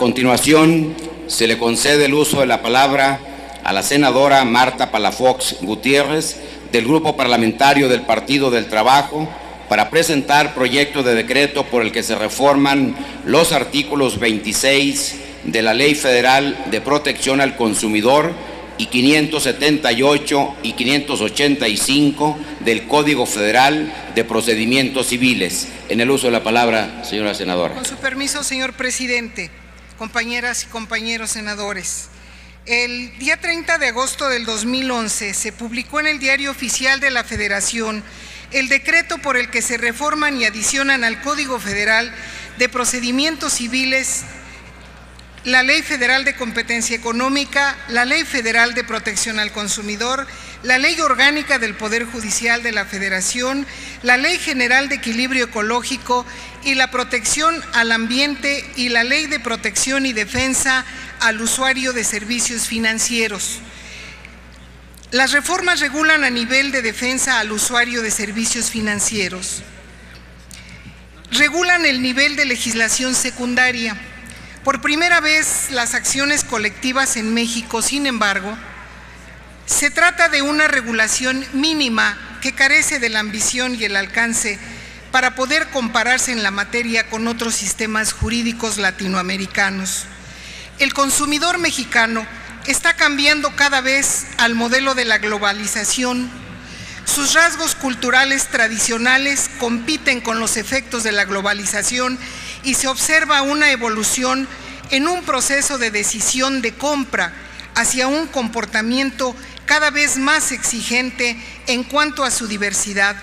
continuación, se le concede el uso de la palabra a la senadora Marta Palafox Gutiérrez, del Grupo Parlamentario del Partido del Trabajo, para presentar proyecto de decreto por el que se reforman los artículos 26 de la Ley Federal de Protección al Consumidor y 578 y 585 del Código Federal de Procedimientos Civiles. En el uso de la palabra, señora senadora. Con su permiso, señor presidente, compañeras y compañeros senadores. El día 30 de agosto del 2011 se publicó en el Diario Oficial de la Federación el decreto por el que se reforman y adicionan al Código Federal de Procedimientos Civiles la Ley Federal de Competencia Económica, la Ley Federal de Protección al Consumidor, la Ley Orgánica del Poder Judicial de la Federación, la Ley General de Equilibrio Ecológico y la Protección al Ambiente y la Ley de Protección y Defensa al Usuario de Servicios Financieros. Las reformas regulan a nivel de defensa al usuario de servicios financieros. Regulan el nivel de legislación secundaria. Por primera vez, las acciones colectivas en México, sin embargo, se trata de una regulación mínima que carece de la ambición y el alcance para poder compararse en la materia con otros sistemas jurídicos latinoamericanos. El consumidor mexicano está cambiando cada vez al modelo de la globalización. Sus rasgos culturales tradicionales compiten con los efectos de la globalización y se observa una evolución en un proceso de decisión de compra hacia un comportamiento cada vez más exigente en cuanto a su diversidad.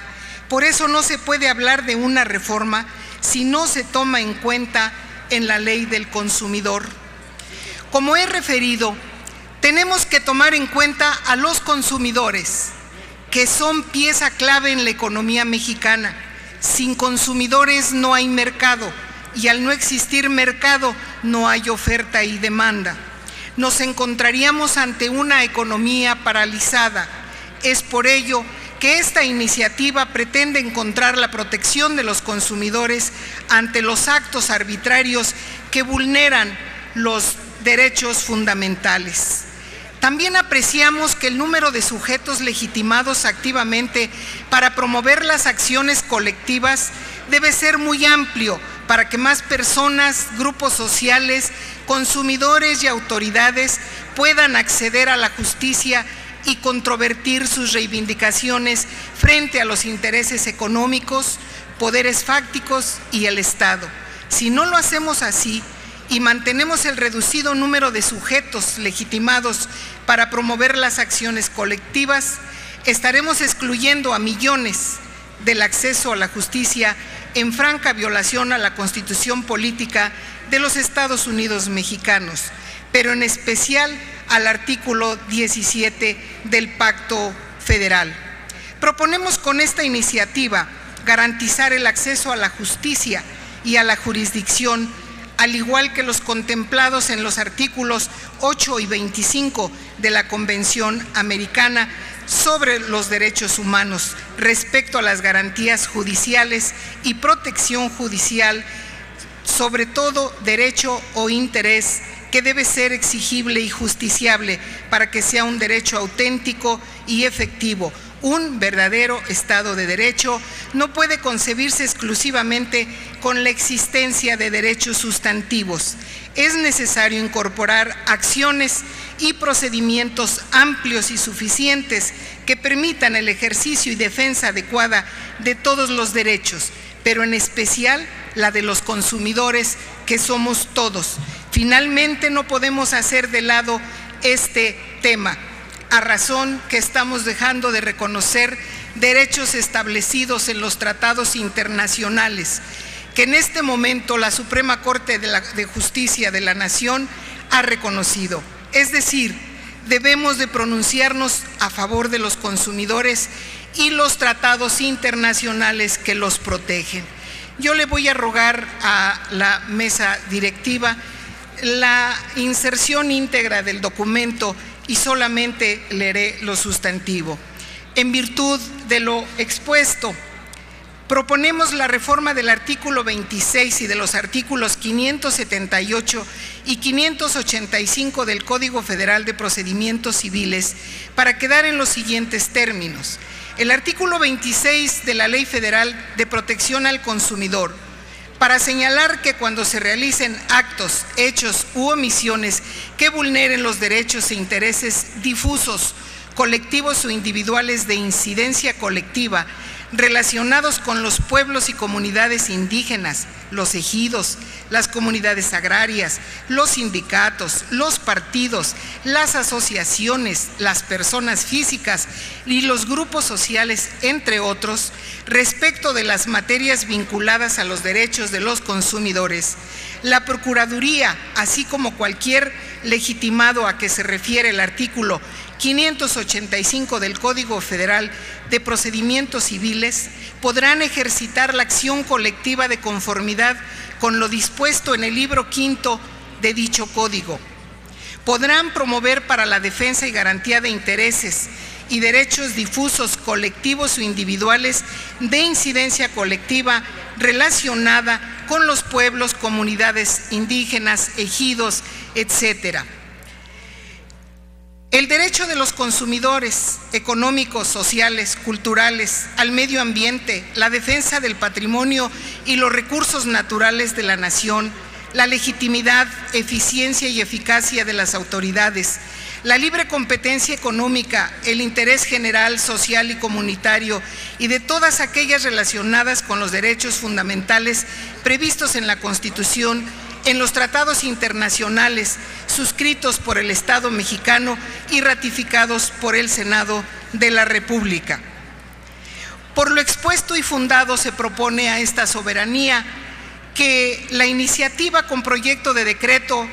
Por eso no se puede hablar de una reforma si no se toma en cuenta en la ley del consumidor. Como he referido, tenemos que tomar en cuenta a los consumidores, que son pieza clave en la economía mexicana. Sin consumidores no hay mercado, y al no existir mercado no hay oferta y demanda. Nos encontraríamos ante una economía paralizada. Es por ello que esta iniciativa pretende encontrar la protección de los consumidores ante los actos arbitrarios que vulneran los derechos fundamentales. También apreciamos que el número de sujetos legitimados activamente para promover las acciones colectivas debe ser muy amplio para que más personas, grupos sociales, consumidores y autoridades puedan acceder a la justicia y controvertir sus reivindicaciones frente a los intereses económicos, poderes fácticos y el Estado. Si no lo hacemos así y mantenemos el reducido número de sujetos legitimados para promover las acciones colectivas, estaremos excluyendo a millones del acceso a la justicia en franca violación a la Constitución Política de los Estados Unidos mexicanos, pero en especial al artículo 17 del Pacto Federal. Proponemos con esta iniciativa garantizar el acceso a la justicia y a la jurisdicción, al igual que los contemplados en los artículos 8 y 25 de la Convención Americana sobre los Derechos Humanos respecto a las garantías judiciales y protección judicial, sobre todo derecho o interés que debe ser exigible y justiciable para que sea un derecho auténtico y efectivo. Un verdadero Estado de Derecho no puede concebirse exclusivamente con la existencia de derechos sustantivos. Es necesario incorporar acciones y procedimientos amplios y suficientes que permitan el ejercicio y defensa adecuada de todos los derechos, pero en especial la de los consumidores, que somos todos. Finalmente, no podemos hacer de lado este tema, a razón que estamos dejando de reconocer derechos establecidos en los tratados internacionales, que en este momento la Suprema Corte de Justicia de la Nación ha reconocido. Es decir, debemos de pronunciarnos a favor de los consumidores y los tratados internacionales que los protegen. Yo le voy a rogar a la mesa directiva la inserción íntegra del documento y solamente leeré lo sustantivo. En virtud de lo expuesto, proponemos la reforma del artículo 26 y de los artículos 578 y 585 del Código Federal de Procedimientos Civiles para quedar en los siguientes términos. El artículo 26 de la Ley Federal de Protección al Consumidor, para señalar que cuando se realicen actos, hechos u omisiones que vulneren los derechos e intereses difusos, colectivos o individuales de incidencia colectiva relacionados con los pueblos y comunidades indígenas, los ejidos, las comunidades agrarias, los sindicatos, los partidos, las asociaciones, las personas físicas y los grupos sociales, entre otros, respecto de las materias vinculadas a los derechos de los consumidores, la Procuraduría, así como cualquier legitimado a que se refiere el artículo 585 del Código Federal de Procedimientos Civiles, podrán ejercitar la acción colectiva de conformidad con lo dispuesto en el libro quinto de dicho código. Podrán promover para la defensa y garantía de intereses y derechos difusos, colectivos o individuales de incidencia colectiva relacionada con los pueblos, comunidades indígenas, ejidos, etcétera. El derecho de los consumidores económicos, sociales, culturales, al medio ambiente, la defensa del patrimonio y los recursos naturales de la nación, la legitimidad, eficiencia y eficacia de las autoridades, la libre competencia económica, el interés general, social y comunitario y de todas aquellas relacionadas con los derechos fundamentales previstos en la Constitución, en los tratados internacionales suscritos por el Estado mexicano y ratificados por el Senado de la República. Por lo expuesto y fundado, se propone a esta soberanía que la iniciativa con proyecto de decreto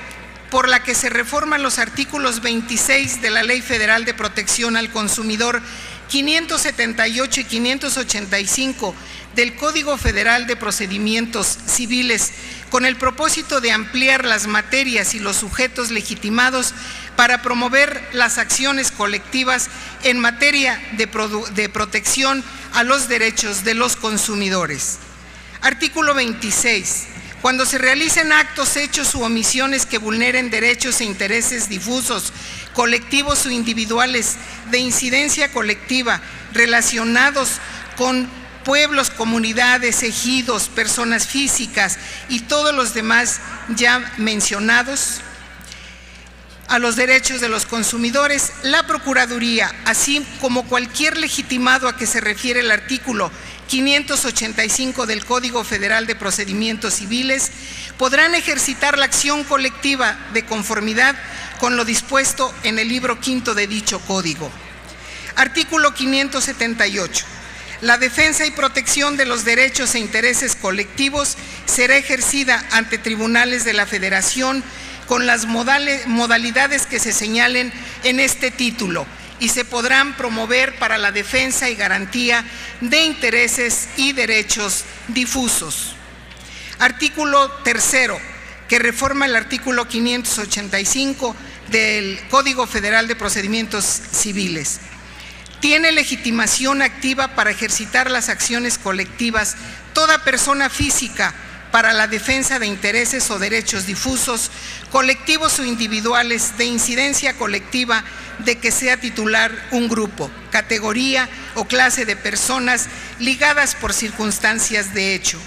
por la que se reforman los artículos 26 de la Ley Federal de Protección al Consumidor, 578 y 585 del Código Federal de Procedimientos Civiles, con el propósito de ampliar las materias y los sujetos legitimados para promover las acciones colectivas en materia de protección a los derechos de los consumidores. Artículo 26. Cuando se realicen actos, hechos u omisiones que vulneren derechos e intereses difusos, colectivos o individuales de incidencia colectiva relacionados con pueblos, comunidades, ejidos, personas físicas y todos los demás ya mencionados, a los derechos de los consumidores, la Procuraduría, así como cualquier legitimado a que se refiere el artículo 585 del Código Federal de Procedimientos Civiles, podrán ejercitar la acción colectiva de conformidad con lo dispuesto en el libro quinto de dicho código. Artículo 578. La defensa y protección de los derechos e intereses colectivos será ejercida ante tribunales de la Federación con las modalidades que se señalen en este título y se podrán promover para la defensa y garantía de intereses y derechos difusos. Artículo tercero, que reforma el artículo 585 del Código Federal de Procedimientos Civiles. Tiene legitimación activa para ejercitar las acciones colectivas toda persona física para la defensa de intereses o derechos difusos, colectivos o individuales de incidencia colectiva de que sea titular un grupo, categoría o clase de personas ligadas por circunstancias de hecho.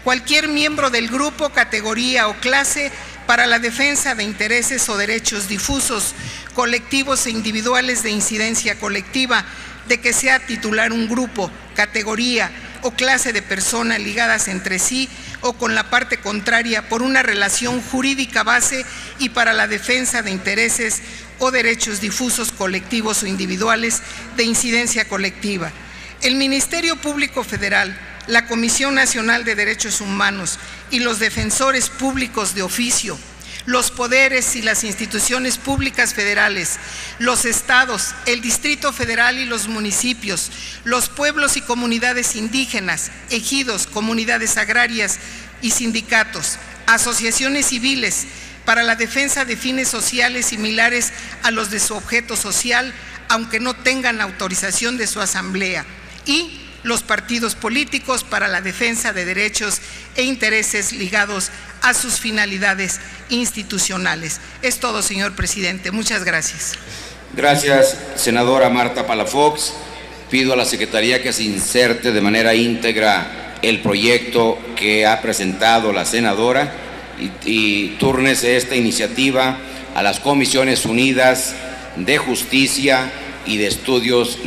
Cualquier miembro del grupo, categoría o clase para la defensa de intereses o derechos difusos, colectivos e individuales de incidencia colectiva de que sea titular un grupo, categoría o clase de personas ligadas entre sí o con la parte contraria por una relación jurídica base y para la defensa de intereses o derechos difusos, colectivos o individuales de incidencia colectiva. El Ministerio Público Federal, la Comisión Nacional de Derechos Humanos y los defensores públicos de oficio, los poderes y las instituciones públicas federales, los estados, el Distrito Federal y los municipios, los pueblos y comunidades indígenas, ejidos, comunidades agrarias y sindicatos, asociaciones civiles para la defensa de fines sociales similares a los de su objeto social, aunque no tengan autorización de su asamblea, y los partidos políticos para la defensa de derechos e intereses ligados a sus finalidades institucionales. Es todo, señor presidente. Muchas gracias. Gracias, senadora Marta Palafox. Pido a la Secretaría que se inserte de manera íntegra el proyecto que ha presentado la senadora y túrnese esta iniciativa a las Comisiones Unidas de Justicia y de Estudios